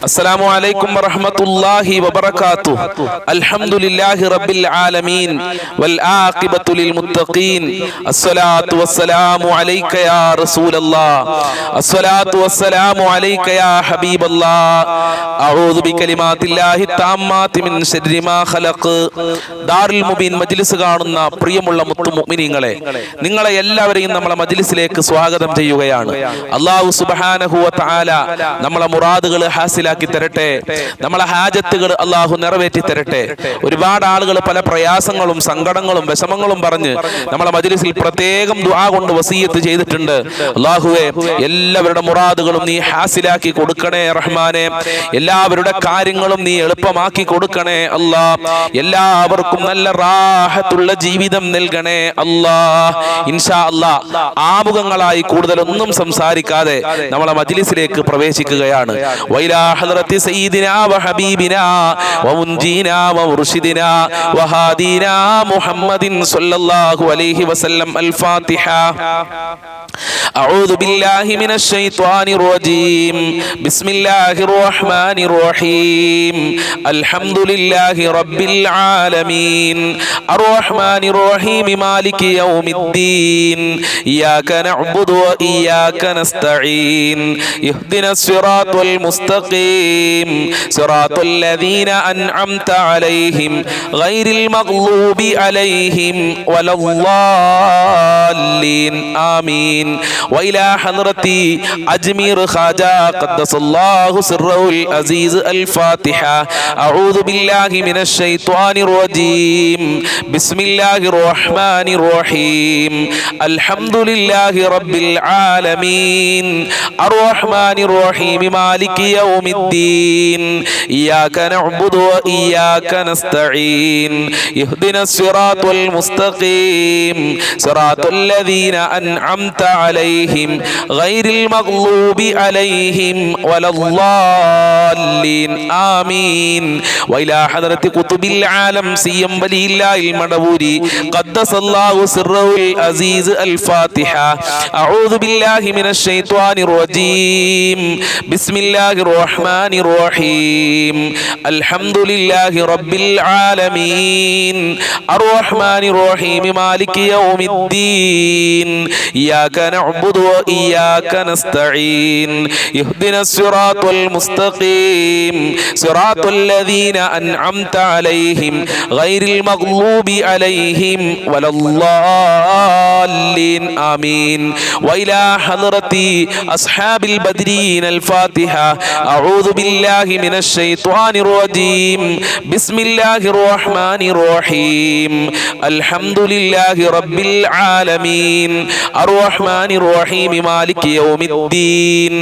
السلام عليكم ورحمة الله وبركاته. الحمد لله رب العالمين والعاقبة للمتقين. الصلاة والسلام عليك يا رسول الله. الصلاة والسلام عليك يا حبيب الله. أعوذ بكلمات الله التامات من شر ما خلق. ദാറുൽ മുബീൻ മജ്ലിസ് കാണുന്ന പ്രിയമുള്ള മുത്തു മുഅ്മിനീങ്ങളെ, നിങ്ങളെ എല്ലാവരെയും നമ്മളെ മജ്ലിസിലേക്ക് സ്വാഗതം ചെയ്യുകയാണ്. അല്ലാഹു സുബ്ഹാനഹു വ തആല നമ്മളെ മുറാദുകൾ ഹാസിലാക്കി തരട്ടെ, നമ്മളെ ഹാജത്തുകൾ അല്ലാഹു നിറവേറ്റി തരട്ടെ. ഒരുപാട് ആളുകൾ പല പ്രയാസങ്ങളും സങ്കടങ്ങളും വിഷമങ്ങളും പറഞ്ഞ് നമ്മളെ മജ്ലിസിൽ പ്രത്യേകം ദുആ കൊണ്ട് വസിയത്ത് ചെയ്തിട്ടുണ്ട്. അല്ലാഹുവേ, എല്ലാവരുടെ മുറാദുകളും നീ ഹാസിലാക്കി കൊടുക്കണേ റഹ്മാനെ. എല്ലാവരുടെ കാര്യങ്ങളും നീ എളുപ്പമാക്കി കൊടുക്കണേ അല്ലാ. എല്ലാവർക്കും നല്ല റാഹത്തുള്ള ജീവിതം നൽകണേ അല്ലാ. ഇൻഷാ അല്ലാ, ആമുഖങ്ങളായി കൂടുതലൊന്നും സംസാരിക്കാതെ നമ്മളെ മജ്ലിസിലേക്ക് പ്രവേശിക്കുകയാണ്. വൈലാ ഹദ്റത്തി സയ്യിദിനാ വഹബീബിനാ വമുൻജീനാ വമുർഷിദിനാ വഹാദീനാ മുഹമ്മദിൻ സ്വല്ലല്ലാഹു അലൈഹി വസല്ലം. അൽ ഫാത്തിഹ. أعوذ بالله من الشيطان الرجيم. بسم الله الرحمن الرحيم. الحمد لله رب العالمين الرحمن الرحيم مالك يوم الدين إياك نعبد وإياك نستعين اهدنا الصراط المستقيم صراط الذين أنعمت عليهم غير المغضوب عليهم ولا الضالين آمين. وإلى حضرة أجمير خواجة قدس الله سره العزيز. الفاتحة. أعوذ بالله من الشيطان الرجيم. بسم الله الرحمن الرحيم. الحمد لله رب العالمين الرحمن الرحيم مالك يوم الدين إياك نعبد وإياك نستعين اهدنا الصراط المستقيم صراط الذين أنعمت عليهم غير المغضوب عليهم ولا الضالين آمين. وإلى حضرة قطب العالم سيم ولي الله المدبوري قدس الله سره العزيز. الفاتحة. أعوذ بالله من الشيطان الرجيم. بسم الله الرحمن الرحيم. الحمد لله رب العالمين الرحمن الرحيم مالك يوم الدين إياك نعبد وإياك نستعين اهدنا الصراط المستقيم صراط الذين أنعمت عليهم غير المغضوب عليهم ولا الضالين آمين. وإلى حضرة أصحاب البدرين. الفاتحة. أعوذ بالله من الشيطان الرجيم. بسم الله الرحمن الرحيم. الحمد لله رب العالمين الرحمن الرحيم مالك يوم الدين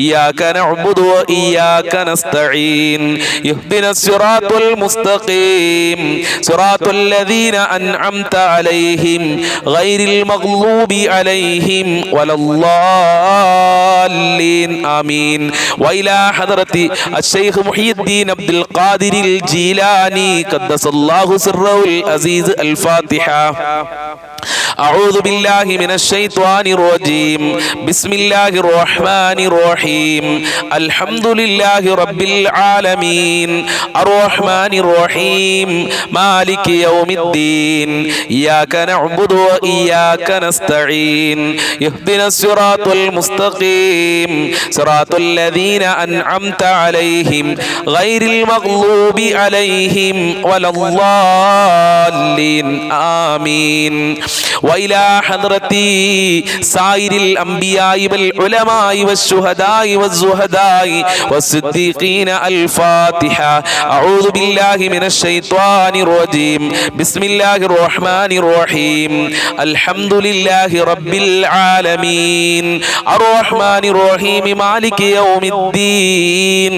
إياك نعبد وإياك نستعين اهدنا الصراط المستقيم صراط الذين أنعمت عليهم غير المغضوب عليهم ولا الضالين آمين. وإلى حضرة الشيخ محي الدين عبد القادر الجيلاني قدس الله سره العزيز. الفاتحة. أعوذ بالله من الشيطان الرجيم. بسم الله الرحمن الرحيم. الحمد لله رب العالمين الرحمن الرحيم مالك يوم الدين إياك نعبد وإياك نستعين اهدنا الصراط المستقيم صراط الذين أنعمت عليهم غير المغضوب عليهم ولا الضالين آمين. وإلى حضرة سائر الأنبياء والعلماء والشهداء والزهداء والصديقين. الفاتحة. أعوذ بالله من الشيطان الرجيم. بسم الله الرحمن الرحيم. الحمد لله رب العالمين الرحمن الرحيم مالك يوم الدين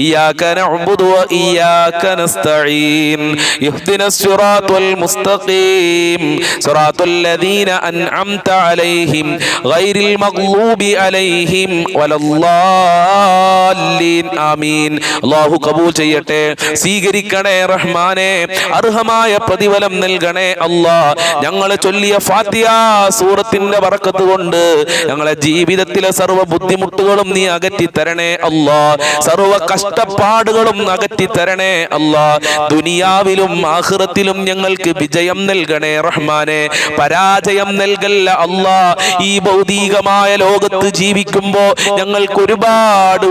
إياك نعبد وإياك نستعين اهدنا الصراط المستقيم صراط الذين الذين أنعمت عليهم غير المغضوب عليهم ولا الضالين آمين. അല്ലാഹു കബൂൽ ചെയ്യട്ടെ, സ്വീകരിക്കണേ റഹ്മാനെ, അർഹമായ പ്രതിഫലം നൽകണേ അല്ലാഹ്. ഞങ്ങൾ ചൊല്ലിയ ഫാത്തിഹ സൂറത്തിന്റെ ബറക്കത്ത് കൊണ്ട് ഞങ്ങളെ ജീവിതത്തിലെ സർവ്വ ബുദ്ധിമുട്ടുകളും നീ അകറ്റി തരണേ അല്ലാഹ്. സർവ്വ കഷ്ടപ്പാടുകളും അകറ്റി തരണേ അല്ലാഹ്. ദുനിയാവിലും ആഖിറത്തിലും ഞങ്ങൾക്ക് വിജയം നൽകണേ റഹ്മാനെ, പരാജയം നൽകല്ല അല്ലാഹ്. ഈ ഭൗതികമായ ലോകത്ത് ജീവിക്കുമ്പോ ഞങ്ങൾക്ക് ഒരുപാട്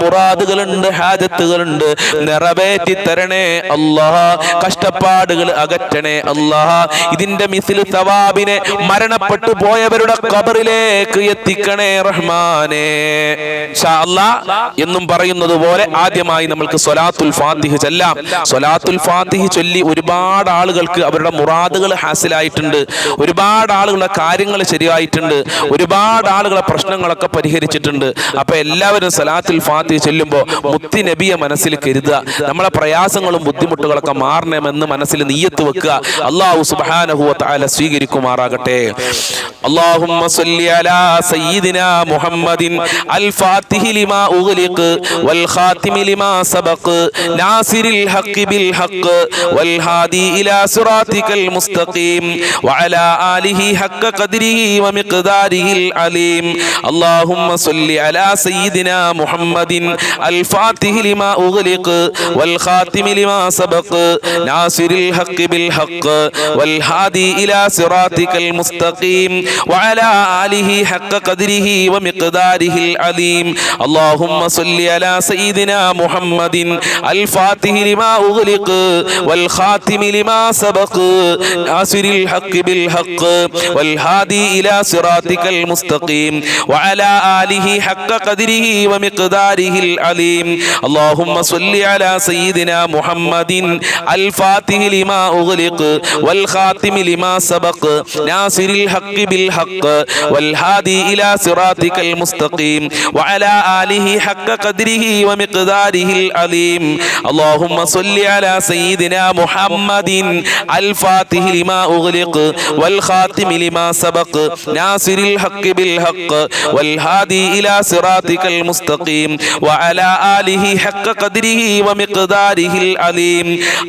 മുറാദുകളുണ്ട്, ഹാജത്തുകളുണ്ട്, നിറവേറ്റി തരണേ അല്ലാഹ്. കഷ്ടപ്പാടുകൾ അകറ്റണേ അല്ലാഹ്. ഇതിന്റെ മിസ്ൽ സവാബിനെ മരണപ്പെട്ടു പോയവരുടെ ഖബറിലേക്ക് എത്തിക്കണേ റഹ്മാനെ. ഇൻഷാ അല്ലാഹ് എന്നും പറയുന്നത് പോലെ ആദ്യമായി നമ്മൾക്ക് സ്വലാത്തുൽ ഫാത്തിഹ ചൊല്ലാം. സ്വലാത്തുൽ ഫാത്തിഹ ചൊല്ലി ഒരുപാട് ആളുകൾക്ക് അവരുടെ മുറാദുകൾ ഹാസിലായിട്ടുണ്ട്, ഒരുപാട് ആളുകളുടെ കാര്യങ്ങൾ ശരിയായിട്ടുണ്ട്, ഒരുപാട് ആളുകളെ പ്രശ്നങ്ങളൊക്കെ പരിഹരിച്ചിട്ടുണ്ട്. അപ്പൊ എല്ലാവരും സ്വലാത്തുൽ ഫാത്തിഹ ചൊല്ലുമ്പോൾ മുത്തി നബിയെ മനസ്സിൽ കരുതുക, നമ്മളെ പ്രയാസങ്ങളും ബുദ്ധിമുട്ടുകളൊക്കെ മാറണമെന്ന് മനസ്സിൽ നിയ്യത്ത് വെക്കുക. അല്ലാഹു സുബ്ഹാനഹു വ തആല സ്വീകരിക്കുമാറാകട്ടെ. اللهم صل على سيدنا محمد الفاتح لما أغلق والخاتم لما سبق ناصر الحق بالحق والهادي إلى صراطك المستقيم وعلى آله حق قدره ومقداره العليم. اللهم صل على سيدنا محمد الفاتح لما أغلق والخاتم لما سبق ناصر الحق بالحق والهادي إلى صراطك المستقيم وعلى آله حق قدره ومقداره العليم. اللهم صل على سيدنا محمد الفاتح لما أغلق والخاتم لما سبق ناصر الحق بالحق والهادي إلى صراطك المستقيم وعلى آله حق قدره ومقداره العليم. اللهم صل على سيدنا محمد الفاتح لما أغلق والخاتم لما سبق ناصر الحق بالحق والهادي إلى صراطك المستقيم وعلى آله حق قدره ومقداره العليم. اللهم صل على سيدنا محمد الفاتح لما أغلق والخاتم لما سبق ناصر الحق بالحق والهادي إلى صراطك المستقيم وعلى آله حق قدره ومقداره العليم.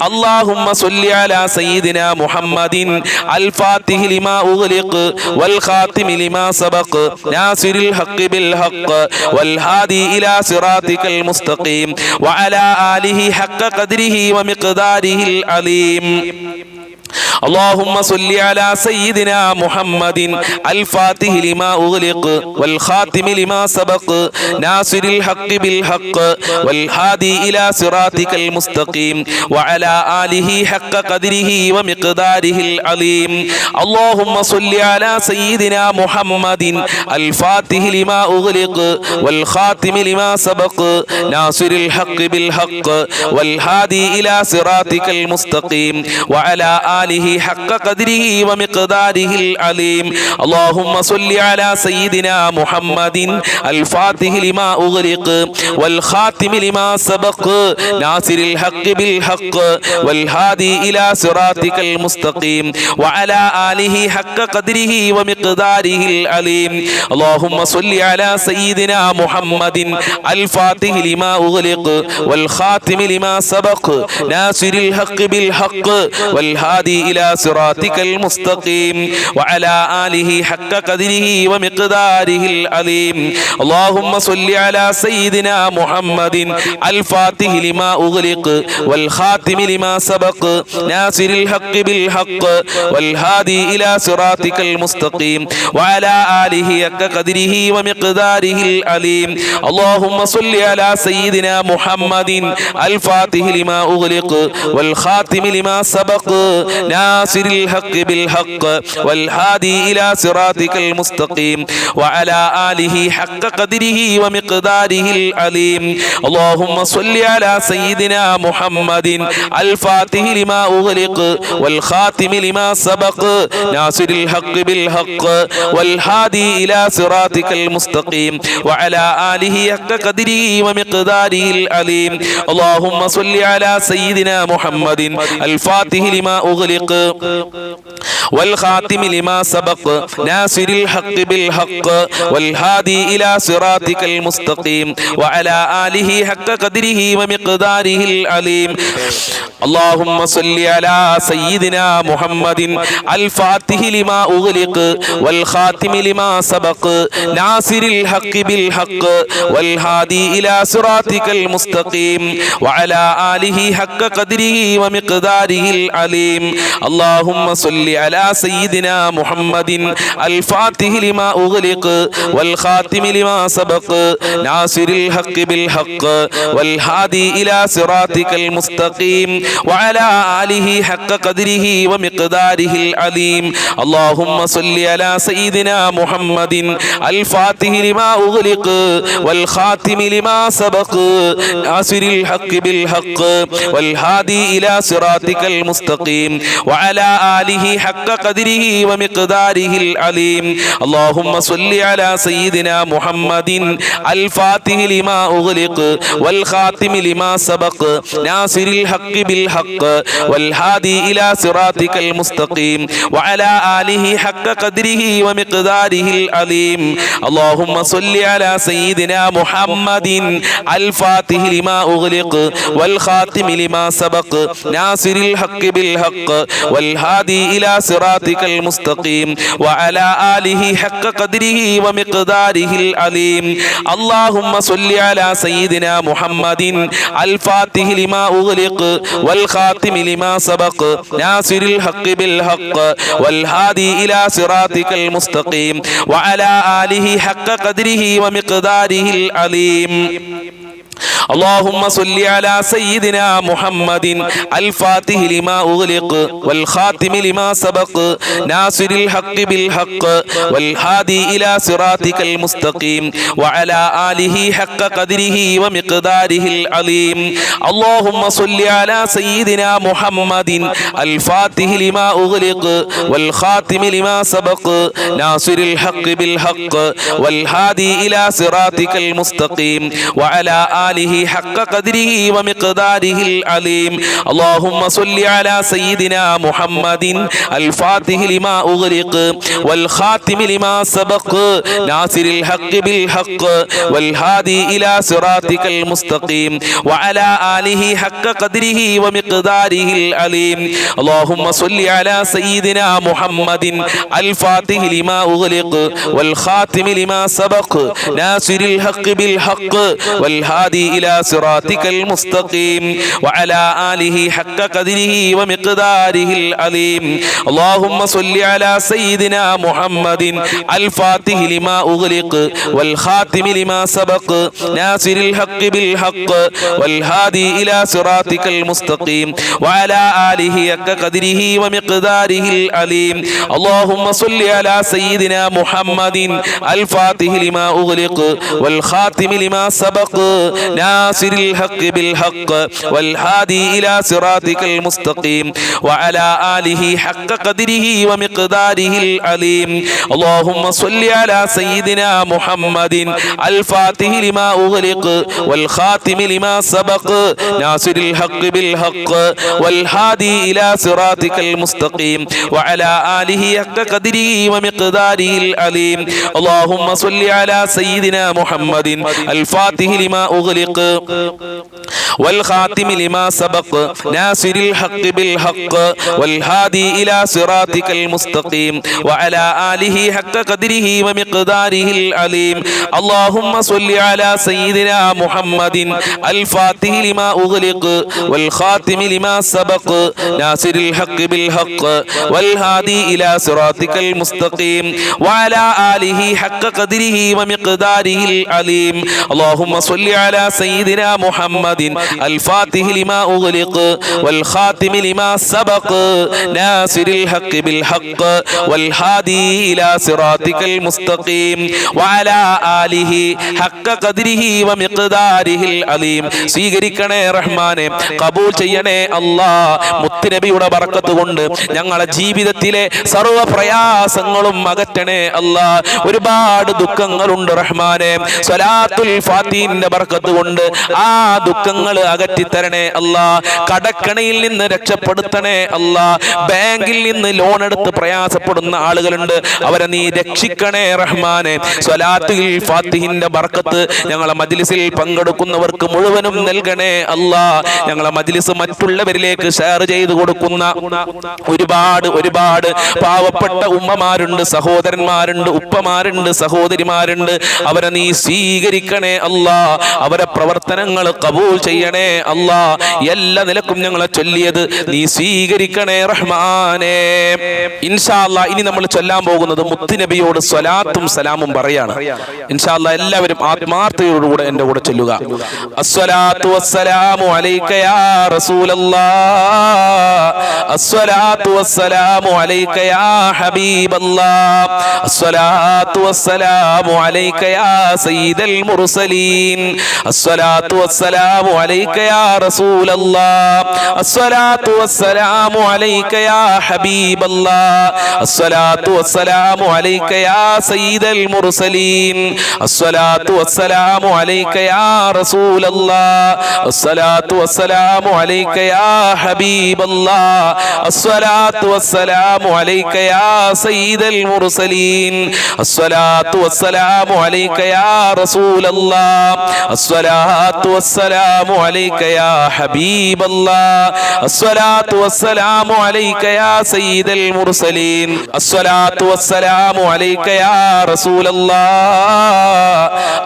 اللهم صل على سيدنا محمد الفاتح لما أغلق والخاتم لما سبق ناصر الحق بالحق والهادي إلى صراطك المستقيم وعلى آله حق قدره ومقداره العليم. اللهم صل على سيدنا محمد الفاتح لما أغلق والخاتم لما سبق ناصر الحق بالحق والهادي إلى صراطك المستقيم وعلى آله حق قدره ومقداره العليم. اللهم صل على سيدنا محمد الفاتح لما أغلق والخاتم لما سبق ناصر الحق بالحق والهادي إلى صراطك المستقيم وعلى آله حق قدره ومقداره العليم. اللهم صل على سيدنا محمد الفاتح لما أغلق والخاتم لما سبق ناصر الحق بالحق والهادي إلى صراطك المستقيم وعلى آله حق قدره ومقداره العليم. اللهم صل على سيدنا محمد الفاتح لما أغلق والخاتم لما سبق ناصر الحق بالحق والهادي إلى صراطك المستقيم وعلى آله حق قدره ومقداره العليم. اللهم صل على سيدنا محمد الفاتح لما أغلق والخاتم لما سبق ناصر الحق بالحق والهادي إلى صراطك المستقيم وعلى آله حق قدره ومقداره العليم. اللهم صل على سيدنا محمد الفاتح لما أغلق والخاتم لما سبق ناصر الحق بالحق والهادي إلى صراطك المستقيم وعلى آله حق قدره ومقداره العليم. اللهم صل على سيدنا محمد الفاتح لما أغلق والخاتم لما سبق ناصر الحق بالحق والهادي إلى صراطك المستقيم وعلى آله حق قدره ومقداره العليم. اللهم صل على سيدنا محمد الفاتح لما أغلق أغلق والخاتم لما سبق ناصر الحق بالحق والهادي إلى صراطك المستقيم وعلى آله حق قدره ومقداره العليم اللهم صل على سيدنا محمد الفاتح لما أغلق والخاتم لما سبق ناصر الحق بالحق والهادي إلى صراطك المستقيم وعلى آله حق قدره ومقداره العليم اللهم صل على سيدنا محمد الفاتح لما أغلق والخاتم لما سبق ناصر الحق بالحق والهادي إلى صراطك المستقيم وعلى آله حق قدره ومقداره العليم اللهم صل على سيدنا محمد الفاتح لما أغلق والخاتم لما سبق ناصر الحق بالحق والهادي إلى صراطك المستقيم وعلى آله حق قدره ومقداره العليم اللهم صل على سيدنا محمد الفاتح لما أغلق والخاتم لما سبق ناصر الحق بالحق والهادي إلى صراطك المستقيم وعلى آله حق قدره ومقداره العليم اللهم صل على سيدنا محمد الفاتح لما أغلق والخاتم لما سبق ناصر الحق بالحق والهادي إلى صراطك المستقيم وعلى آله حق قدره ومقداره العليم اللهم صل على سيدنا محمد الفاتح لما أغلق والخاتم لما سبق ناصر الحق بالحق والهادي إلى صراطك المستقيم وعلى آله حق قدره ومقداره العليم اللهم صل على سيدنا محمد الفاتح لما أغلق والخاتم لما سبق ناصر الحق بالحق والهادي إلى صراطك المستقيم وعلى آله حق قدره ومقداره العليم اللهم صل على سيدنا محمد الفاتح لما أغلق والخاتم لما سبق ناصر الحق بالحق والهادي إلى صراطك المستقيم وعلى آله حق قدره ومقداره العليم اللهم صل على سيدنا محمد الفاتح لما أغلق والخاتم لما سبق ناصر الحق بالحق والهادي إلى صراطك المستقيم وعلى آله حق قدره ومقداره العليم اللهم صل على سيدنا محمد الفاتح لما أغلق والخاتم لما سبق ناصر الحق بالحق والهادي إلى صراطك المستقيم وعلى آله حق قدره ومقداره العليم اللهم صل على سيدنا محمد الفاتح لما أغلق والخاتم لما سبق ناصر الحق بالحق والهادي إلى صراطك المستقيم وعلى آله حق قدره ومقداره العليم اللهم صل على سيدنا محمد الفاتح لما أغلق والخاتم لما سبق ناصر الحق بالحق والهادي إلى صراطك المستقيم وعلى آله حق قدره ومقداره العليم اللهم صل على سيدنا محمد الفاتح لما أغلق والخاتم لما سبق ناصر الحق بالحق والهادي إلى صراطك المستقيم وعلى آله حق قدره ومقداره العليم اللهم صل على سيدنا محمد الفاتح لما أغلق والخاتم لما سبق ناصر الحق بالحق والهادي إلى صراطك المستقيم وعلى آله حق قدره ومقداره العليم اللهم صل على سيدنا محمد الفاتح لما أغلق والخاتم لما سبق ناصر الحق بالحق والهادي إلى صراطك المستقيم وعلى آله حق قدره ومقداره العليم اللهم صل على سيدنا محمد الفاتح لما أغلق والخاتم لما سبق ناصر الحق بالحق والهادي إلى صراطك المستقيم وعلى آله حق قدره ومقداره العليم സ്വീകരിക്കണേ റഹ്മാനെ, കബൂൽ ചെയ്യണേ അല്ലാ. മുത്തുനബിയുടെ ബറക്കത്ത് കൊണ്ട് ഞങ്ങളുടെ ജീവിതത്തിലെ സർവ്വ പ്രയാസങ്ങളും അകറ്റണേ അല്ലാ. ഒരുപാട് ദുഃഖങ്ങളുണ്ട് റഹ്മാനെ. സ്വലാത്തുൽ ഫാത്തിഹിന്റെ ബറക്കത്ത് അതുകൊണ്ട് ആ ദുഃഖങ്ങൾ അകറ്റിത്തരണേ അല്ലാ. കടക്കണയിൽ നിന്ന് രക്ഷപ്പെടുത്തണേ അല്ലാ. ബാങ്കിൽ നിന്ന് ലോൺ എടുത്ത് പ്രയാസപ്പെടുന്ന ആളുകളുണ്ട്, അവരെ നീ രക്ഷിക്കണേ റഹ്മാനെ. സ്വലാത്തുൽ ഫാത്തിഹിന്റെ ബർക്കത്ത് ഞങ്ങളെ മജ്ലിസിൽ പങ്കെടുക്കുന്നവർക്ക് മുഴുവനും നൽകണേ അല്ലാ. ഞങ്ങളെ മജ്ലിസ് മറ്റുള്ളവരിലേക്ക് ഷെയർ ചെയ്തു കൊടുക്കുന്ന ഒരുപാട് പാവപ്പെട്ട ഉമ്മമാരുണ്ട്, സഹോദരന്മാരുണ്ട്, ഉപ്പമാരുണ്ട്, സഹോദരിമാരുണ്ട്. അവരെ നീ സ്വീകരിക്കണേ അല്ലാ. അവരെ പ്രവർത്തനങ്ങൾ കബൂൽ ചെയ്യണേ അല്ലാ. എല്ലാ നിലക്കും ഞങ്ങളെ ചൊല്ലിയത് നീ സ്വീകരിക്കണേ റഹ്മാനേ. ഇൻഷാ അല്ലാഹ് ഇനി നമ്മൾ ചൊല്ലാൻ പോകുന്നത് മുത്തുനബിയോട് സ്വലാത്തും സലാമും പറയാണ്. ഇൻഷാ അല്ലാഹ് എല്ലാവരും ആത്മാർത്ഥതയോടുകൂടെ എന്റെ കൂടെ ചൊല്ലുക. അസ്സലാത്തു വസ്സലാമു അലൈക യാ റസൂലല്ലാഹ്, അസ്സലാത്തു വസ്സലാമു അലൈക യാ ഹബീബല്ലാഹ്, അസ്സലാത്തു വസ്സലാമു അലൈക യാ സയ്യിദൽ മുർസലീൻ, അസ്സലാത്തു വസ്സലാമു അലൈക യാ റസൂലല്ലാഹ്, അസ്സലാത്തു വസ്സലാമു അലൈക യാ ഹബീബല്ലാഹ്, അസ്സലാത്തു വസ്സലാമു അലൈക യാ സയ്യിദൽ മുർസലീൻ, അസ്സലാത്തു വസ്സലാമു അലൈക യാ റസൂലല്ലാഹ്, അസ്സലാത്തു വസ്സലാമു അലൈക യാ ഹബീബല്ലാഹ്, അസ്സലാത്തു വസ്സലാമു അലൈക യാ സയ്യിദൽ മുർസലീൻ, അസ്സലാത്തു വസ്സലാമു അലൈക യാ റസൂലല്ലാഹ്, അസ്സലാത്തു വസ്സലാമു അലൈക യാ ഹബീബല്ലാഹ്, അസ്സലാത്തു വസ്സലാമു അലൈക യാ സയ്യിദൽ മുർസലീൻ, അസ്സലാത്തു വസ്സലാമു അലൈക യാ റസൂലല്ലാഹ്,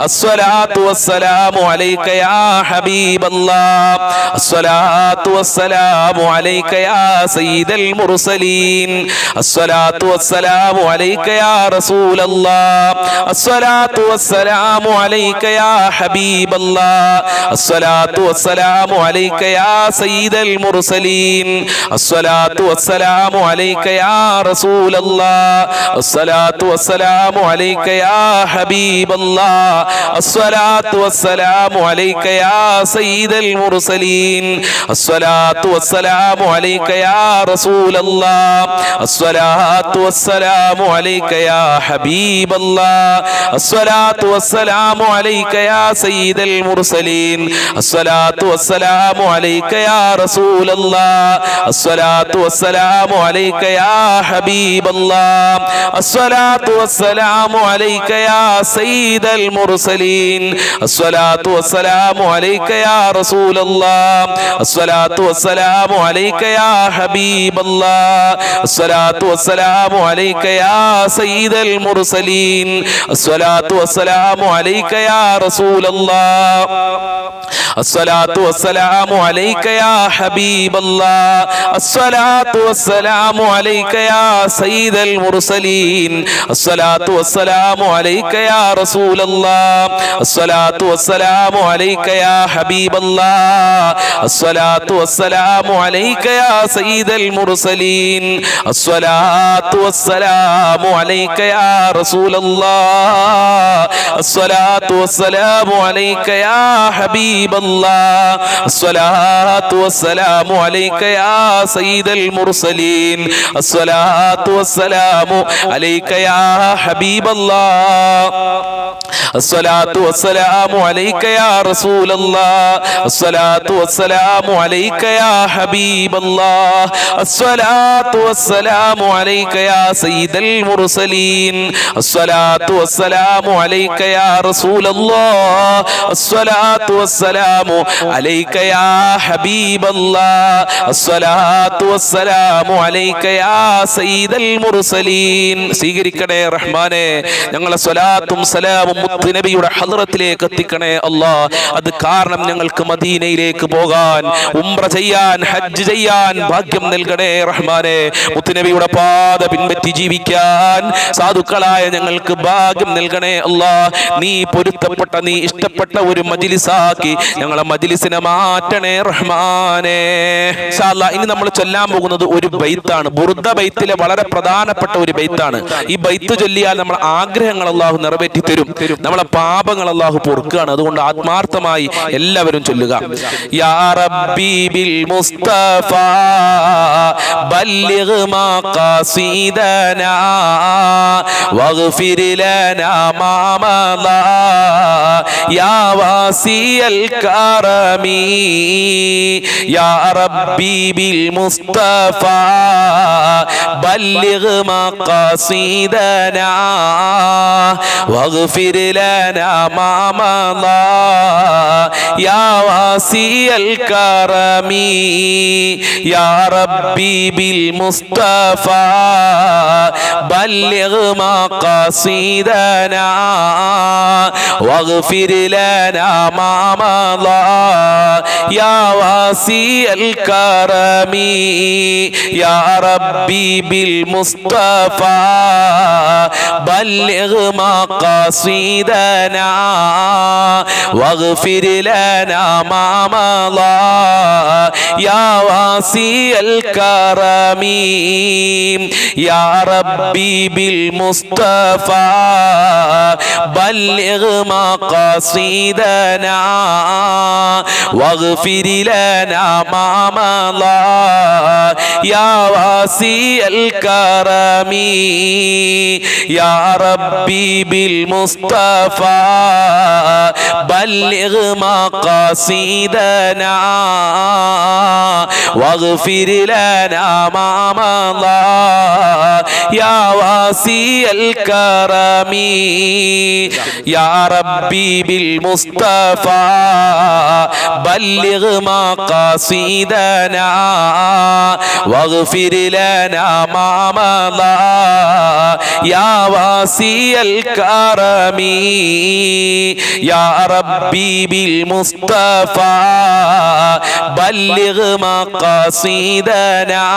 അസ്സലാത്തു വസ്സലാമു അലൈക യാ ഹബീബല്ലാഹ്, അസ്സലാത്തു വസ്സലാമു അലൈക യാ സയ്യിദൽ മുർസലീൻ, അസ്സലാത്തു വസ്സലാമു അലൈക യാ റസൂലല്ലാഹ്, അസ്സലാത്തു വസ്സലാമു അലൈക യാ ഹബീബല്ലാഹ്, അസ്സലാത്തു വസ്സലാമു അലൈക യാ സയ്യിദൽ മുർസലീൻ, അസ്സലാത്തു വസ്സലാമു അലൈക യാ റസൂലല്ലാഹ്, അസ്സലാത്തു വസ്സലാമു അലൈക യാ ഹബീബല്ലാഹ്, അസ്സലാത്തു വസ്സലാമു അലൈക യാ സയ്യിദൽ മുർസലീൻ, അസ്സലാത്തു വസ്സലാമു അലൈക യാ റസൂലല്ലാഹ്, അസ്സലാത്തു വസ്സലാമു അലൈക യാ ഹബീബല്ലാഹ്, അസ്സലാത്തു വസ്സലാമു അലൈക യാ സയ്യിദൽ മുർസലീൻ, അസ്സലാത്തു വസ്സലാമു അലൈക യാ റസൂലല്ലാഹ്, അസ്സലാത്തു വസ്സലാമു അലൈക യാ ഹബീബല്ലാഹ്, അസ്സലാത്തു വസ്സലാമു അലൈക യാ സയ്യിദൽ മുർസലീൻ, അസ്സലാത്തു വസ്സലാമു അലൈക യാ റസൂലല്ലാഹ്, അസ്സലാത്തു വസ്സലാമു അലൈക യാ ഹബീബല്ലാഹ്, അസ്സലാത്തു വസ്സലാമു അലൈക യാ സയ്യിദൽ മുർസലീൻ, അസ്സലാത്തു വസ്സലാമു അലൈക യാ റസൂലല്ലാഹ്, അസ്സലാത്തു വസ്സലാമു അലൈക യാ ഹബീബല്ലാഹ്, അസ്സലാത്തു വസ്സലാമു അലൈക യാ സയ്യിദൽ മുർസലീൻ, അസ്സലാത്തു വസ്സലാമു അലൈക യാ റസൂലല്ലാഹ്, അസ്സലാത്തു വസ്സലാമു അലൈക യാ ഹബീബല്ലാഹ്, അസ്സലാത്തു വസ്സലാമു അലൈക യാ സയ്യിദൽ മുർസലീൻ, അസ്സലാത്തു വസ്സലാമു അലൈക യാ റസൂലല്ലാഹ്, അസ്സലാത്തു വസ്സലാമു അലൈക യാ ഹബീബല്ലാഹ്, അസ്സലാത്തു വസ്സലാമു അലൈക യാ സയ്യിദൽ മുർസലീൻ, അസ്സലാത്തു വസ്സലാമു അലൈക യാ ഹബീബല്ലാഹ്, അസ്സലാത്തു വസ്സലാമു അലൈക യാ റസൂലല്ലാഹ്, അസ്സലാത്തു വസ്സലാമു അലൈക യാ ഹബീബല്ലാഹ്, അസ്സലാത്തു വസ്സലാമു അലൈക യാ സയ്യിദൽ മുർസലീൻ, അസ്സലാത്തു വസ്സലാമു അലൈക യാ റസൂലല്ലാഹ്, അസ്സലാത്തു വസ്സലാമു അലൈക യാ ഹബീബല്ലാഹ്, അസ്സലാത്തു വസ്സലാമു അലൈക യാ സയ്യിദൽ മുർസലീൻ. സ്വീകരിക്കണേ റഹ്മാനെ. ഞങ്ങളെ സ്വലാത്തും സലാമും മുത്തുനബിയുടെ ഹദ്റത്തിലേക്ക് എത്തിക്കണേ അല്ലാഹ്. അത് കാരണം ഞങ്ങൾക്ക് മദീനയിലേക്ക് പോകാൻ, ഉംറ ചെയ്യാൻ, ഹജ്ജ് ചെയ്യാൻ ഭാഗ്യം നൽകണേ റഹ്മാനെ. മുത്തുനബിയുടെ പാത പിൻപറ്റി ജീവിക്കാൻ സാധുക്കളായ ഞങ്ങൾക്ക് ഭാഗ്യം നൽകണേ അല്ലാഹ്. നീ പൊരുത്തപ്പെട്ട, നീ ഇഷ്ടപ്പെട്ട ഒരു മജ്ലിസാക്കി ഞങ്ങളെ മജ്ലിസിനെ മാറ്റണേ റഹ്മാനെ. ഇൻഷാ അല്ലാഹ് ഇനി നമ്മൾ ചൊല്ലാൻ പോകുന്നത് ഒരു ബൈത്താണ്. ബുർദ ബൈത്തിലെ വളരെ പ്രധാനപ്പെട്ട ഒരു ബൈത്താണ്. ഈ ബൈത്ത് ചൊല്ലിയാൽ നമ്മളെ ആഗ്രഹങ്ങൾ അല്ലാഹു നിറവേറ്റി തരും, നമ്മളെ പാപങ്ങൾ അല്ലാഹു പൊറുക്കുകയാണ്. അതുകൊണ്ട് ആത്മാർത്ഥമായി എല്ലാവരും ചൊല്ലുക. യാ റബ്ബി ബിൽ മുസ്തഫ ബല്ലിഗ് മഖാസിദനാ വഗ്ഫിർ ലനാ മാ മദാ യാ واسع الكرم يا ربي بالمصطفى بلغ مقاصدنا واغفر لنا ما مضى يا واسع الكرم يا ربي بالمصطفى بلغ مقاصدنا واغفر لنا ما مضى يا واسع الكرم يا ربي بالمصطفى بلغ مقاصدنا واغفر لنا ما مضى يا واسع الكرم يا ربي بالمصطفى بلغ مقاصدنا واغفر لنا ما مضى يا واسع الكرم يا ربي بالمصطفى بلغ مقاصدنا واغفر لنا ما مضى يا واسع الكرم يا ربي بالمصطفى بلغ مقاصدنا واغفر لنا ما مضى يا واسع الكرم يا ربي بالمصطفى بلغ مقاصدنا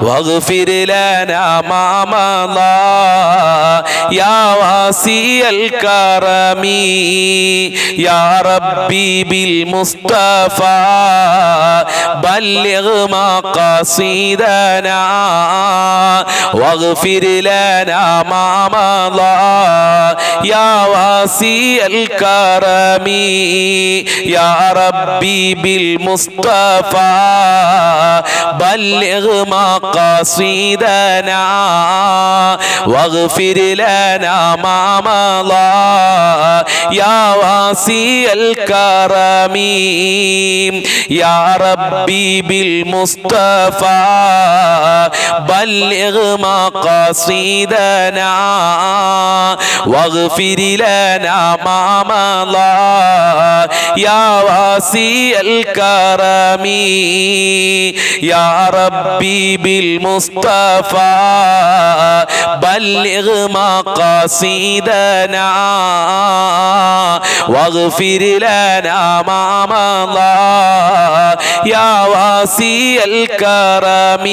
واغفر لنا ما مضى يا واسع الكرم يا ربي بالمصطفى بلغ مقاصدنا واغفر لنا ما مضى يا واسع الكرم يا ربي بالمصطفى بلغ مقاصدنا واغفر لنا ما مضى يا واسع الكرم يا ربي بالمصطفى بلغ مقاصدنا واغفر لنا ما مضى يا واسع الكرم يا ربي بالمصطفى بلغ مقاصدنا واغفر لنا ما مضى يا واسع الكرم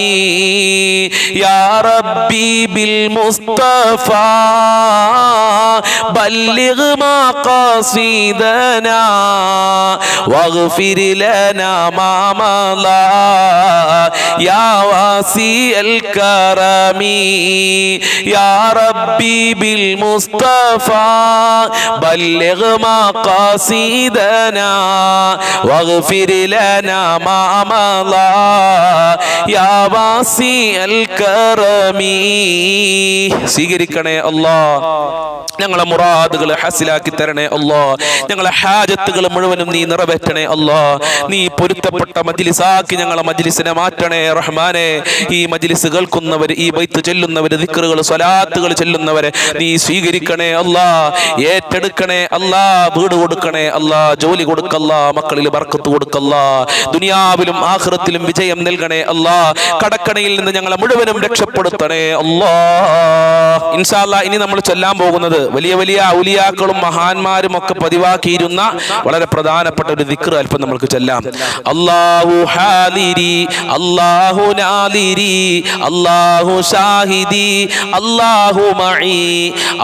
يا ربي بالمصطفى بلغ مقاصدنا واغفر لنا ما مضى يا واسع الكرم يا ربي بالمصطفى بلغ مقاصدنا واغفر لنا ما مضى يا واسع الكرم സ്വീകരിക്കണേ അല്ലാഹ് ഞങ്ങളെ മുറാദുകൾ ഹസിലാക്കി തരണേ അല്ലാഹ് ഞങ്ങളെ ഹാജത്തുകൾ മുഴുവനും നീ നിറവേറ്റണേ അല്ലാഹ് നീ പൊരുത്തപ്പെട്ട മജ്ലിസാക്കി ഞങ്ങളെ മജ്ലിസിനെ മാറ്റണേ റഹ്മാനെ ഈ മജ്ലിസ് കേൾക്കുന്നവർ ഈ ബൈത്ത് ചൊല്ലുന്നവർ ദിക്റുകൾ സ്വലാത്തുകൾ ചൊല്ലുന്നവരെ നീ സ്വീകരിക്കണേ അല്ലാഹ് ഏറ്റെടുക്കണേ അല്ലാഹ് വീട് കൊടുക്കണേ അല്ലാഹ് ജോലി കൊടുക്കല്ലാ മക്കളിൽ ബർക്കത്ത് കൊടുക്കല്ലാ ദുനിയാവിലും ആഖിറത്തിലും വിജയം നൽകണേ അല്ലാഹ് കടക്കണയിൽ നിന്ന് ഞങ്ങളെ മുഴുവനും രക്ഷപ്പെടുത്തണേ അല്ലാഹ് ഇൻഷാ അല്ലാഹ് ഇനി നമ്മൾ ചൊല്ലാൻ പോകുന്നത് വലിയ വലിയ ഔലിയാക്കളും മഹാന്മാരും ഒക്കെ പതിവാക്കിയിരുന്ന വളരെ പ്രധാനപ്പെട്ട ഒരു ദിക്ർ അല്പം നമുക്ക് ചൊല്ലാം അല്ലാഹു ഹാദിരി അല്ലാഹു നാദിരി അല്ലാഹു ഷാഹിദി അല്ലാഹു മഈ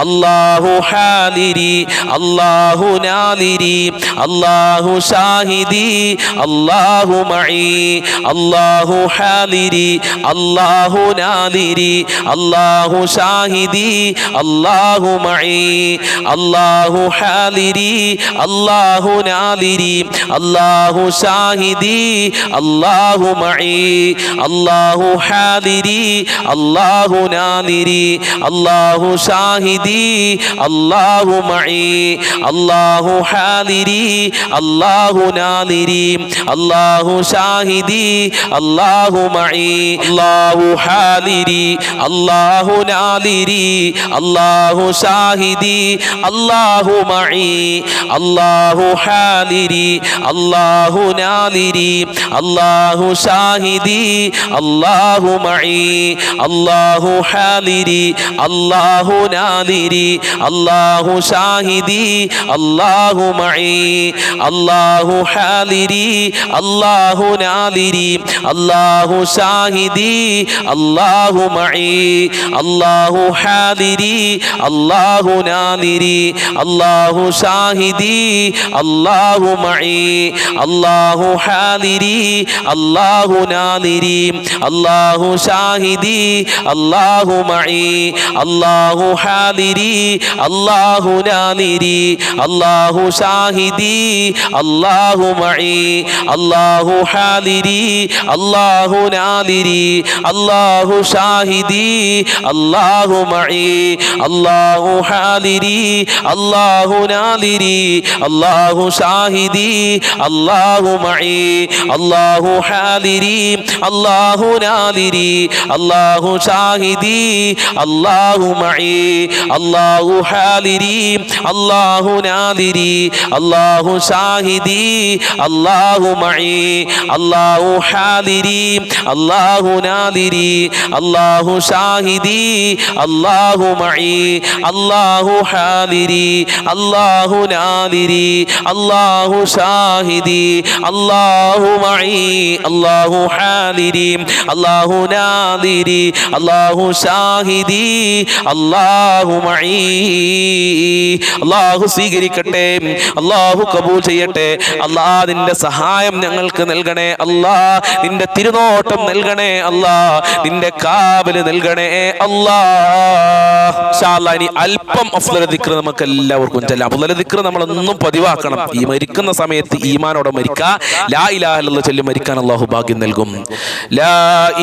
അല്ലാഹു ഹാദിരി അല്ലാഹു നാദിരി അല്ലാഹു ഷാഹിദി അല്ലാഹു മഈ അല്ലാഹു ഹാദിരി അല്ലാഹു നാദിരി അല്ലാഹു ഷാഹിദി അല്ലാഹു മഈ അല്ലാഹു ഹാദിരി അല്ലാഹു നാദിരി അല്ലാഹു ഷാഹിദി അല്ലാഹു മഈ അല്ലാഹു ഹാദിരി അല്ലാഹു നാദിരി അല്ലാഹു ഷാഹിദി അല്ലാഹു മഈ അല്ലാഹു ഹാദിരി അല്ലാഹു നാദിരി അല്ലാഹു ഷാഹിദി അല്ലാഹു മഈ അല്ലാഹു ഹാദിരി അല്ലാഹു നാദിരി അല്ലാഹു ഷാഹിദി അല്ലാഹു മഈ അല്ലാഹു ഹാദിരി അല്ലാഹു നാദിരി അല്ലാഹു ഷാഹിദി അല്ലാഹു മഈ അല്ലാഹു ഹാദിരി അല്ലാഹു നാദിരി അല്ലാഹു ഷാഹിദി അല്ലാഹു മഈ അല്ലാഹു ഹാദിരി അല്ലാഹു നാദിരി അല്ലാഹു ഷാഹിദി അല്ലാഹു മഈ അല്ലാഹു ഹാദിരി അല്ലാഹു നാദിരി അല്ലാഹു ഷാഹിദി അല്ലാഹു മഈ അല്ലാഹു ഹാദിരി അല്ലാഹു നാദിരി അല്ലാഹു ഷാഹിദി അല്ലാഹു മഈ അല്ലാഹു ഹാദിരി അല്ലാഹു നാദിരി അല്ലാഹു ഷാഹിദി അല്ലാഹു മഈ അല്ലാഹു ഹാദിരി അല്ലാഹു നാദിരി അല്ലാഹു ഷാഹിദി അല്ലാഹു മഈ അല്ലാഹു ഹാദിരി അല്ലാഹു നാദിരി അല്ലാഹു ഷാഹിദി അല്ലാഹു മഈ അല്ലാഹു ഹാദിരി അല്ലാഹു നാദിരി അല്ലാഹു ഷാഹിദി അല്ലാഹു മഈ അല്ലാഹു ഹാദിരി അല്ലാഹു നാദിരി അല്ലാഹു ഷാഹിദി അല്ലാഹു മഈ അല്ലാഹു ഹാദിരി അല്ലാഹു നാദിരി അല്ലാഹു ഷാഹിദി അല്ലാഹു മഈ അല്ലാഹു ഹാദിരി അല്ലാഹു നാദിരി അല്ലാഹു ഷാഹിദി അല്ലാഹു മഈ അല്ലാഹു ഹാദിരി അല്ലാഹു നാദിരി അല്ലാഹു ഷാഹിദി അല്ലാഹു മഈ. അല്ലാഹു സ്വീകരിക്കട്ടെ, അല്ലാഹു കബൂൽ ചെയ്യട്ടെ. അല്ലാ നിന്റെ സഹായം ഞങ്ങൾക്ക് നൽകണേ അല്ലാ, നിന്റെ തിരുനോട്ടം നൽകണേ അല്ലാ, നിന്റെ കാവല് നൽകണേ അല്ലാ. ഇൻഷാ അല്ലാഹ് ഇനി അല്പം അഫ്ളൽ ദിക്ർ നമുക്ക് എല്ലാവർക്കും ചൊല്ലാം. അഫ്ളൽ ദിക്ർ നമ്മളൊന്നും പതിവാക്കണം. ഈ മരിക്കുന്ന സമയത്ത് ഈമാനോടെ മരിക്കുക. ലാ ഇലാഹ ഇല്ലല്ലാഹ് ചൊല്ലി മരിക്കാൻ അല്ലാഹു ഭാഗ്യം നൽകും. ലാ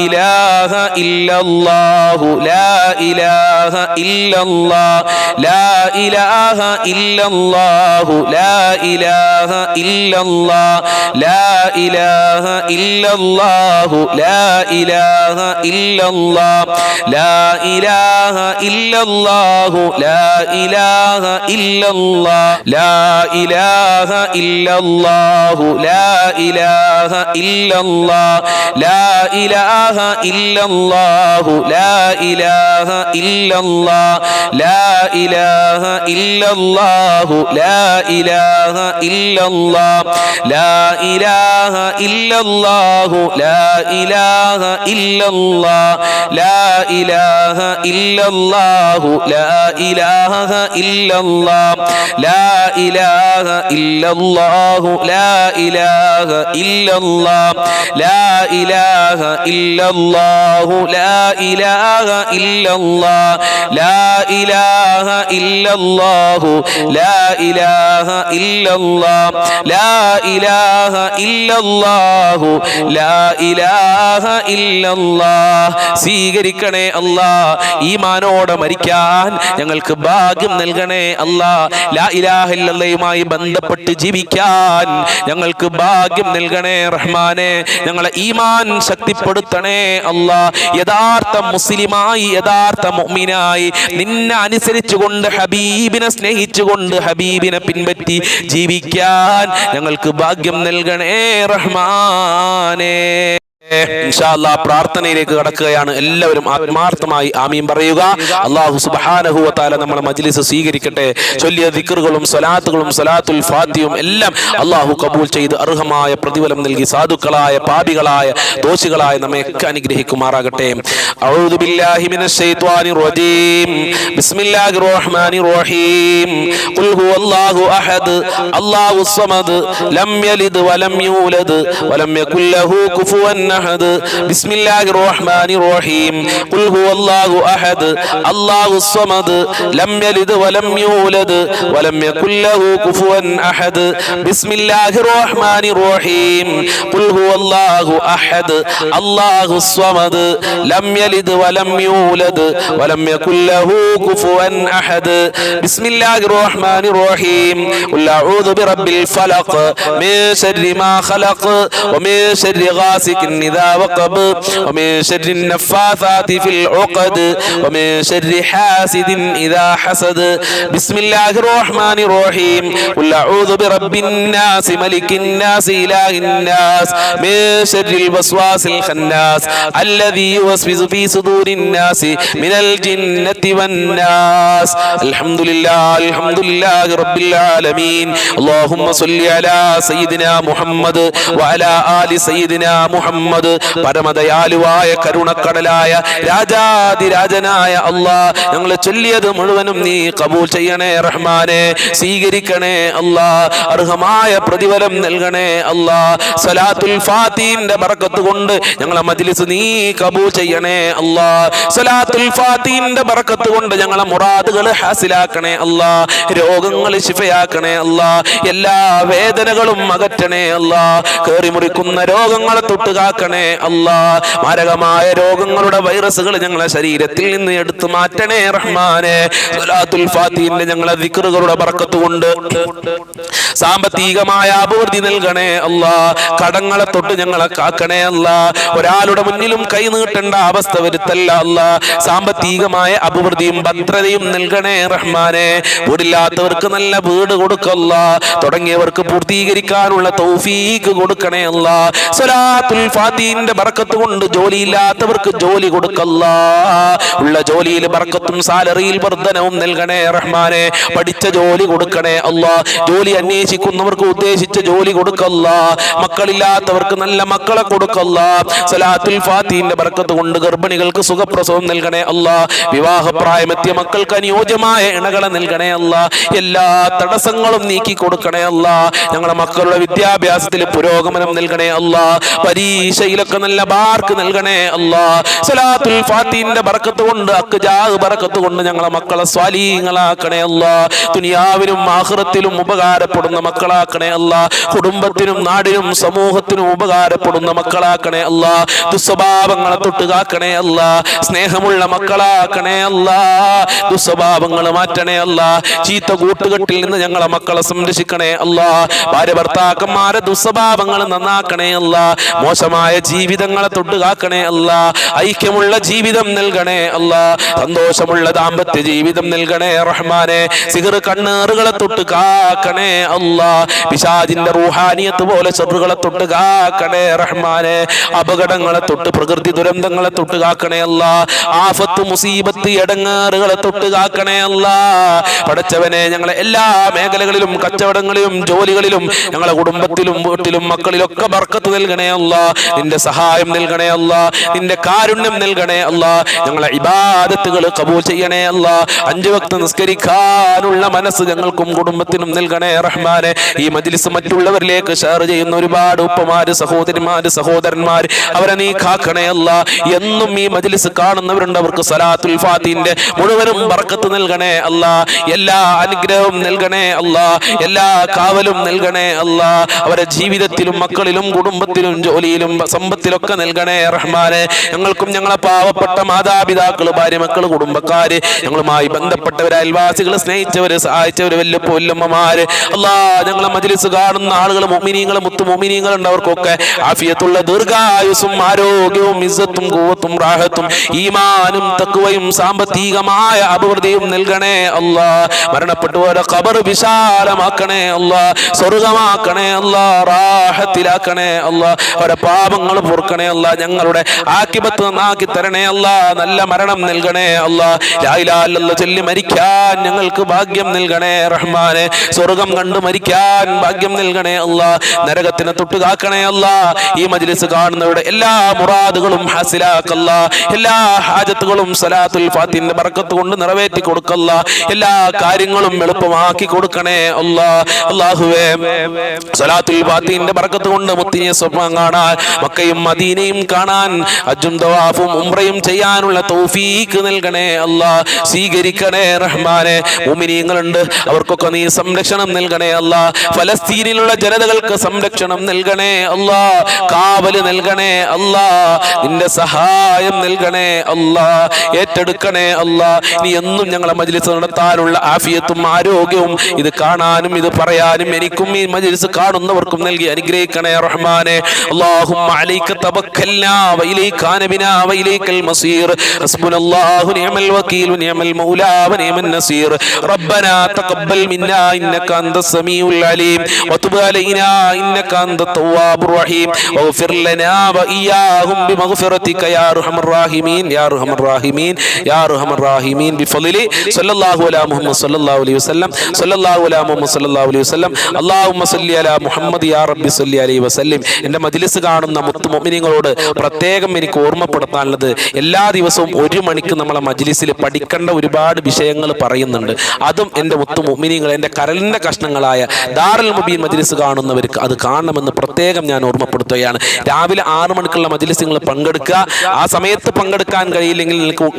ഇലാഹ ഇല്ലല്ലാഹു ലാ ഇലാഹ ഇല്ലല്ലാഹ് ലാ ഇലാഹ ഇല്ലല്ലാഹു ലാ ഇലാഹ ഇല്ലല്ലാഹ് ലാ ഇലാഹ ഇല്ലല്ലാഹു ലാ ഇലാഹ ഇല്ലല്ലാഹ് ലാ ഇലാഹ ഇല്ലല്ലാഹു ലാ ഇലാഹ ഇല്ലല്ലാഹ് ലാ ഇലാഹ ഇല്ലല്ലാഹു ലാ ഇലാഹ ഇല്ലല്ലാഹ് ലാ ഇലാഹ ഇല്ലല്ലാഹു ലാ ഇലാഹ ഇല്ലല്ലാഹ് ലാ ഇലാഹ ഇല്ലല്ലാഹു ലാ ഇലാഹ ഇല്ലല്ലാഹ് ലാ ഇലാഹ ഇല്ലല്ലാഹു ലാ ഇലാഹ ഇല്ലല്ലാഹ് ലാ ഇലാഹ ഇല്ലല്ലാഹു ലാ ഇലാഹ ഇല്ലല്ലാഹ് ലാ ഇലാഹ ഇല്ലല്ലാഹു ലാ ഇലാഹ ഇല്ലല്ലാഹ് ലാ ഇലാഹ ഇല്ലല്ലാഹു ലാ ഇലാഹ ഇല്ലല്ലാഹ് ലാ ഇലാഹ ഇല്ലല്ലാഹു ലാ ഇലാഹ ഇല്ലല്ലാഹ് ലാ ഇലാഹ ഇല്ലല്ലാഹു ലാ ഇലാഹ ഇല്ലല്ലാഹ്. സ്വീകരിക്കണേ അല്ലാ, ഈമാനോടെ മരിക്കാൻ ഞങ്ങൾക്ക് ഭാഗ്യം നൽകണേ അല്ലാ. ലാ ഇലാഹ ഇല്ലല്ലാഹുമായി ബന്ധപ്പെട്ട് ജീവിക്കാൻ ഞങ്ങൾക്ക് ഭാഗ്യം നൽകണേ റഹ്മാനെ. ഞങ്ങളെ ഈമാൻ ശക്തിപ്പെടുത്തണേ അല്ലാ. യഥാർത്ഥ മുസ്ലിമായി, യഥാർത്ഥ മുഅ്മിനായി നിന്നെ അനുസരിച്ചുകൊണ്ട്, ഹബീബിനെ സ്നേഹിച്ചുകൊണ്ട്, ഹബീബിനെ പിൻപറ്റി ജീവിക്കാൻ ഞങ്ങൾക്ക് ഭാഗ്യം നൽകണേ റഹ്മാനേ. ഇൻഷാ അല്ലാഹ് പ്രാർത്ഥനയിലേക്ക് കടക്കുകയാണ്. എല്ലാവരും ആത്മാർത്ഥമായി ആമീൻ പറയുക. അല്ലാഹു സുബ്ഹാനഹു വ തആല നമ്മളെ മജ്ലിസ് സ്വീകരിക്കട്ടെ. ചൊല്ലിയ ദിക്റുകളും സ്വലാത്തുകളും സ്വലാത്തുൽ ഫാത്തിഹയും എല്ലാം അല്ലാഹു കബൂൽ ചെയ്ത് അർഹമായ പ്രതിഫലം നൽകി സാധുക്കളായ, പാപികളായ, ദോഷികളായ നമ്മയൊക്കെ അനുഗ്രഹിക്കുമാറാകട്ടെ. അഊദു ബില്ലാഹി മിനശ് ശൈത്വാനിർ റജീം. ബിസ്മില്ലാഹിർ റഹ്മാനിർ റഹീം. ഖുൽ ഹുവല്ലാഹു അഹദ് അല്ലാഹുസ് സമദ് ലം യലിദ് വലം യൂലദ് വലം യകുൽ ലഹു കുഫുവൻ أحد بسم الله الرحمن الرحيم قل هو الله أحد الله الصمد لم يلد ولم يولد ولم يكن له كفوا أحد بسم الله الرحمن الرحيم قل هو الله أحد الله الصمد لم يلد ولم يولد ولم يكن له كفوا أحد بسم الله الرحمن الرحيم قل أعوذ برب الفلق من شر ما خلق ومن شر غاسق إذا وقب ومن شر النفاثات في العقد ومن شر حاسد إذا حسد بسم الله الرحمن الرحيم قل أعوذ برب الناس ملك الناس إله الناس من شر الوسواس الخناس الذي يوسوس في صدور الناس من الجنة والناس الحمد لله رب العالمين اللهم صل على سيدنا محمد وعلى آل سيدنا محمد പരമദയാലുവായ കരുണക്കടലായ രാജാതിരാജനായ അല്ലാഹ് ഞങ്ങൾ ചൊല്ലിയത് മുഴുവനും നീ കബൂൽ ചെയ്യണേ റഹ്മാനെ സ്വീകരിക്കണേ അല്ലാഹ് അർഹമായ പ്രതിഫലം നൽകണേ അല്ലാഹ് സ്വലാത്തുൽ ഫാത്തിഹിന്റെ ബറക്കത്ത് കൊണ്ട് ഞങ്ങളെ മജ്ലിസ് നീ കബൂൽ ചെയ്യണേ അല്ലാഹ് സ്വലാത്തുൽ ഫാത്തിഹിന്റെ ബറക്കത്ത് കൊണ്ട് ഞങ്ങളെ മുറാദുകൾ ഹാസിലാക്കണേ അല്ലാഹ് രോഗങ്ങൾ ശിഫയാക്കണേ അല്ലാഹ് എല്ലാ വേദനകളും അകറ്റണേ അല്ലാഹ് കേറി മുറിക്കുന്ന രോഗങ്ങളെ തൊട്ട് കാക്കണേ അല്ലാഹ് മാരകമായ രോഗങ്ങളുടെ വൈറസുകൾ ഞങ്ങളെ ശരീരത്തിൽ നിന്ന് എടുത്തു മാറ്റണേ റഹ്മാനെ സ്വലാത്തുൽ ഫാത്തിഹിന്റെ ഞങ്ങളെ ദിക്റുകളുടെ ബറക്കത്ത് കൊണ്ട് സാമ്പത്തികമായ അഭിവൃദ്ധി നൽകണേ അല്ലാഹ് കടങ്ങളെ തൊട്ട് ഞങ്ങളെ കാക്കണേ അല്ലാഹ് ഒരാളുടെ മുന്നിലും കൈ നീട്ടേണ്ട അവസ്ഥ വരുത്തല്ല അല്ലാഹ് സാമ്പത്തികമായ അഭിവൃദ്ധിയും ഭദ്രതയും നൽകണേ റഹ്മാനെ വീടില്ലാത്തവർക്ക് നല്ല വീട് കൊടുക്കല്ല തുടങ്ങിയവർക്ക് പൂർത്തീകരിക്കാനുള്ള തൗഫീഖ് കൊടുക്കണേ അല്ലാഹ് സ്വലാത്തുൽ ഫാത്തിഹിന്റെ ബറക്കത്ത് കൊണ്ട് ജോലിയില്ലാത്തവർക്ക് ജോലി കൊടുക്കല്ല ഉള്ള ജോലിയിൽ ബറക്കത്തും സാലറിയിൽ വർധനവും നൽകണേ റഹ്മാനെ പഠിച്ച ജോലി കൊടുക്കണേ അല്ലാഹ് ജോലി അന്വേഷിക്കുന്നവർക്ക് ഉദ്ദേശിച്ച ജോലി കൊടുക്കല്ല മക്കളില്ലാത്തവർക്ക് നല്ല മക്കളെ കൊടുക്കല്ല സ്വലാത്തുൽ ഫാത്തിഹിന്റെ ബറക്കത്ത് കൊണ്ട് ഗർഭിണികൾക്ക് സുഖപ്രസവം നൽകണേ അല്ലാഹ് വിവാഹപ്രായമെത്തിയ മക്കൾക്ക് അനുയോജ്യമായ ഇണകളെ നൽകണേ അല്ലാഹ് എല്ലാ തടസ്സങ്ങളും നീക്കി കൊടുക്കണേ അല്ലാഹ് ഞങ്ങളുടെ മക്കളുടെ വിദ്യാഭ്യാസത്തിൽ പുരോഗമനം നൽകണേ അല്ലാഹ് പരീക്ഷയിലൊക്കെ നല്ല മാർക്ക് നൽകണേ അല്ലാഹ് സ്വലാത്തുൽ ഫാത്തിഹിന്റെ ബറക്കത്ത് കൊണ്ട് അക്ജാഹ് ബറക്കത്ത് കൊണ്ട് ഞങ്ങളുടെ മക്കളെ സ്വാലീഹങ്ങളാക്കണേ അല്ലാഹ് ദുനിയാവിലും ആഖിറത്തിലും ഉപകാരപ്പെടുന്ന മക്കളാക്കണേ അല്ലാഹ് കുടുംബത്തിനും നാടിനും സമൂഹത്തിനും ഉപകാരപ്പെടുന്ന മക്കളാക്കണേ അല്ലാഹ് ദുസ്വഭാവങ്ങളെ തൊട്ട് കാക്കണേ അല്ലാഹ് സ്നേഹമുള്ള മക്കളാക്കണേ അല്ലാഹ് ദുസ്വഭാവങ്ങൾ മാറ്റണേ അല്ലാഹ് ചീത്ത കൂട്ടുകെട്ടിൽ നിന്ന് ഞങ്ങളെ മക്കളെ സംരക്ഷിക്കണേ അല്ലാഹ് ഭാര്യ ഭർത്താക്കന്മാരെ ദുസ്വഭാവങ്ങൾ നന്നാക്കണേ അല്ലാഹ് മോശമായ ജീവിതങ്ങളെ തൊട്ട് കാക്കണേ അല്ലാഹ് ഐക്യമുള്ള ജീവിതം നൽകണേ അല്ലാഹ് സന്തോഷമുള്ള ദാമ്പത്യ ജീവിതം നൽകണേ റഹ്മാനെ സിഹർ കണ്ണേറുകളെ തൊട്ട് കാക്കണേ അല്ലാഹ് പിശാചിന്റെ റൂഹാനിയത്ത് പോലെ ശത്രുക്കളെ തൊട്ട് കാക്കണേ റഹ്മാനെ അപകടങ്ങളെ തൊട്ട് പ്രകൃതി ദുരന്തങ്ങളെ തൊട്ട് കാക്കണേ അല്ലാഹ് ആഫത്ത് മുസീബത്ത് എടങ്ങേറുകളെ തൊട്ട് കാക്കണേ അല്ലാഹ് പടച്ചവനെ ഞങ്ങളെ എല്ലാ മേഖലകളിലും കച്ചവടങ്ങളിലും ജോലികളിലും ഞങ്ങളെ കുടുംബത്തിലും വീട്ടിലും മക്കളിലൊക്കെ ബർക്കത്ത് നൽകണേ അല്ലാഹ് നിന്റെ സഹായം നൽകണേ അല്ലാഹ് നിന്റെ കാരുണ്യം നൽകണേ അല്ലാഹ് ഞങ്ങളെ ഇബാദത്തുകൾ കബൂൽ ചെയ്യണേ അല്ലാഹ് 5 വക്ത് നിസ്കരിക്കാനുള്ള മനസ്സ് ഞങ്ങൾക്കും കുടുംബത്തിനും നൽകണേ റഹ്മാനെ ഈ മജ്ലിസ് മറ്റുള്ളവരിലേക്ക് ഷെയർ ചെയ്യുന്ന ഒരുപാട് ഉപ്പമാര് സഹോദരിമാര് സഹോദരന്മാര് അവരെ നീ കാക്കണേ അല്ലാഹ് എന്നും ഈ മജ്ലിസ് കാണുന്നവരുണ്ട് അവർക്ക് സ്വലാത്തുൽ ഫാത്തിഹിന്റെ മുഴുവനും ബർക്കത്ത് നൽകണേ അല്ലാഹ് എല്ലാ അനുഗ്രഹവും നൽകണേ അല്ലാഹ് എല്ലാ കാവലും നൽകണേ അല്ലാഹ് അവരെ ജീവിതത്തിലും മക്കളിലും കുടുംബത്തിലും ജോലിയിലും സമ്പത്തിലൊക്കെ നൽകണേ റഹ്മാനെ ഞങ്ങൾക്കും ഞങ്ങളെ പാവപ്പെട്ട മാതാപിതാക്കള് ഭാര്യ മക്കള് കുടുംബക്കാര് ഞങ്ങളുമായി ബന്ധപ്പെട്ടവര് അയൽവാസികൾ സ്നേഹിച്ചവര് സഹായിച്ചവര് വല്ലുപ്പമാര് അല്ലാഹ് ഞങ്ങളെ മജ്ലിസ് കാണുന്ന ആളുകൾ മുഅ്മിനീങ്ങൾ മുത്തു മുഅ്മിനീങ്ങൾ ഉണ്ട് അവർക്കൊക്കെ ആഫിയത്തുള്ള ദീർഘായുസ്സും ആരോഗ്യവും ഇസ്സത്തും ഖുവത്തും റാഹത്തും ഈമാനും തഖ്വയും സാമ്പത്തികമായ അഭിവൃദ്ധിയും നൽകണേ അല്ലാഹ് മരണപ്പെട്ടവരുടെ ഖബർ വിശാലമാക്കണേ അല്ലാഹ് സ്വർഗ്ഗമാക്കണേ അല്ലാഹ് റാഹത്തിലാക്കണേ അല്ലാഹ് അവരുടെ പാപങ്ങൾ പൊറുക്കണേ അല്ലാഹ് ഞങ്ങളുടെ ആഖിബത്ത് നന്നാക്കി തരണേ അല്ലാഹ് നല്ല മരണം നൽകണേ അല്ലാഹ് ലാ ഇലാഹ ഇല്ലല്ലാഹ് ചൊല്ലി മരിക്കാൻ ഞങ്ങൾക്ക് ഭാഗ്യം നൽകണേ റഹ്മാനെ സ്വർഗ്ഗം കണ്ടു മരിക്കാൻ ഭാഗ്യം നൽകണേ അല്ലാഹ് നരകത്തിനെ തൊട്ട് കാക്കണേ അല്ലാഹ് ഈ മജ്ലിസ് കാണുന്നവരുടെ എല്ലാ മുറാദുകളും ഹാസിലാക്കല്ലാ എല്ലാ ഹാജത്തുകളും സ്വലാത്തുൽ ഫാത്തിഹിന്റെ ബറക്കത്ത് കൊണ്ട് നിറവേറ്റി കൊടുക്കല്ലാ എല്ലാ കാര്യങ്ങളും എളുപ്പമാക്കി കൊടുക്കണേ അല്ലാഹ് അല്ലാഹുവേ സ്വലാത്തുൽ ഫാത്തിഹിന്റെ ബറക്കത്ത് കൊണ്ട് മുത്തിനെ സ്വപ്നം കാണാൻ മക്കയും മദീനയും കാണാൻ ഹജ്ജും തവാഫും ഉംറയും ചെയ്യാനുള്ള തൗഫീഖ് നൽകണേ അല്ലാ. സ്വീകരിക്കണേ റഹ്മാനെ. മുഅ്മിനീങ്ങളുണ്ട്, അവർക്കൊക്കെ നീ സംരക്ഷണം നൽകണേ അല്ലാ. ഫലസ്തീനിലുള്ള ജനതകൾക്ക് സംരക്ഷണം നൽകണേ അല്ലാ. കാവല് നൽകണേ അല്ലാ. നിന്റെ സഹായം നൽകണേ അല്ലാ. ഏറ്റെടുക്കണേ അല്ലാ. നീ എന്നും ഞങ്ങളെ മജ്ലിസ് നടത്താനുള്ള ആഫിയത്തും ആരോഗ്യവും ഇത് കാണാനും ഇത് പറയാനും എനിക്കും ഈ മജ്ലിസ് കാണുന്നവർക്കും നൽകി അനുഗ്രഹിക്കണേ റഹ്മാനെ. അല്ലാഹുമ്മ അലൈക തവക്കൽനാ വഇലൈക നബിനാ വഇലൈകൽ മസീർ. ഹസ്ബുനല്ലാഹു നിഅമൽ വകീൽ നിഅമൽ മൗലാ വനിഅമൻ നസീർ. റബ്ബനാ തഖബ്ബൽ മിന്നാ ഇന്നക അൻതസ് സമീഉൽ അലീം വതുബ് അലൈനാ ഇന്നക അൻതത് തവ്വാബുർ റഹീം വഗ്ഫിർ ലനാ വഇയ്യാഹും ബിമഗ്ഫിറതിക യാ അർഹമർ റഹീമീൻ യാ അർഹമർ റഹീമീൻ യാ അർഹമർ റഹീമീൻ ബിഫളിലി സല്ലല്ലാഹു അലാ മുഹമ്മദ് സല്ലല്ലാഹു അലൈഹി വസല്ലം സല്ലല്ലാഹു അലാ മുഹമ്മദ് സല്ലല്ലാഹു അലൈഹി വസല്ലം. അല്ലാഹുമ്മ സല്ലി അലാ മുഹമ്മദ് യാ റബ്ബി സല്ലി അലൈഹി വസല്ലം. എൻ്റെ മജ്ലിസ് കാണുന്ന മുത്ത് മുഅ്മിനീങ്ങളോട് പ്രത്യേകം എനിക്ക് ഓർമ്മപ്പെടുത്താനുള്ളത്, എല്ലാ ദിവസവും 1 മണിക്ക് നമ്മളെ മജ്ലിസിൽ പഠിക്കേണ്ട ഒരുപാട് വിഷയങ്ങൾ പറയുന്നുണ്ട്. അതും എൻ്റെ മുത്ത് മുഅ്മിനീങ്ങൾ, എൻ്റെ കരളിൻ്റെ കഷ്ണങ്ങളായ ദാറുൽ മുബീൻ മജ്ലിസ് കാണുന്നവർക്ക് അത് കാണണമെന്ന് പ്രത്യേകം ഞാൻ ഓർമ്മപ്പെടുത്തുകയാണ്. രാവിലെ 6 മണിക്കുള്ള മജ്ലിസ് നിങ്ങൾ പങ്കെടുക്കുക. ആ സമയത്ത് പങ്കെടുക്കാൻ കഴിയില്ലെങ്കിൽ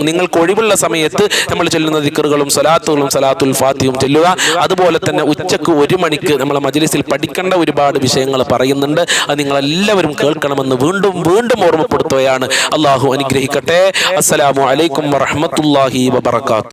നിങ്ങൾക്ക് ഒഴിവുള്ള സമയത്ത് നമ്മൾ ചൊല്ലുന്ന ദിക്റുകളും സ്വലാത്തുകളും സലാത്തുൽ ഫാത്തിഹയും ചൊല്ലുക. അതുപോലെ തന്നെ ഉച്ചക്ക് 1 മണിക്ക് നമ്മളെ മജ്ലിസിൽ പഠിക്കേണ്ട ഒരുപാട് വിഷയങ്ങൾ പറയുന്നുണ്ട്. അത് നിങ്ങളെല്ലാവരും കേൾക്കണമെന്ന് വീണ്ടും വീണ്ടും ഓർമ്മപ്പെടുത്തുകയാണ്. അള്ളാഹു അനുഗ്രഹിക്കട്ടെ. അസ്സലാമു അലൈക്കും വറഹ്മത്തുള്ളാഹി വബറകാതുഹു.